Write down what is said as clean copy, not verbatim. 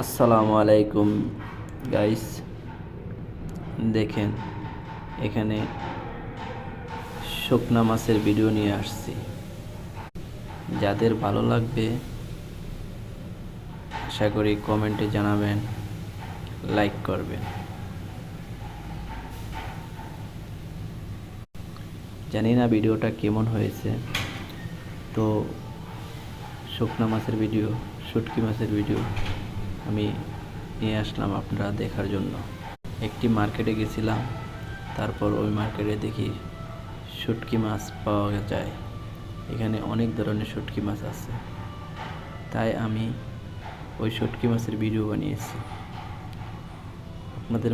আসসালামু আলাইকুম গাইস, দেখেন এখানে শুকনা মাছের ভিডিও নিয়ে আসছি। যাদের ভালো লাগবে আশা করি কমেন্টে জানাবেন, লাইক করবেন। জানি না ভিডিওটা কেমন হয়েছে, তো শুকনা মাছের ভিডিও, শুটকি মাছের ভিডিও আমি নিয়ে আসলাম আপনারা দেখার জন্য। একটি মার্কেটে গেছিলাম, তারপর ওই মার্কেটে দেখি শুটকি মাছ পাওয়া যায়। এখানে অনেক ধরনের শুটকি মাছ আছে, তাই আমি ওই শুটকি মাছের ভিডিও বানিয়েছি আপনাদের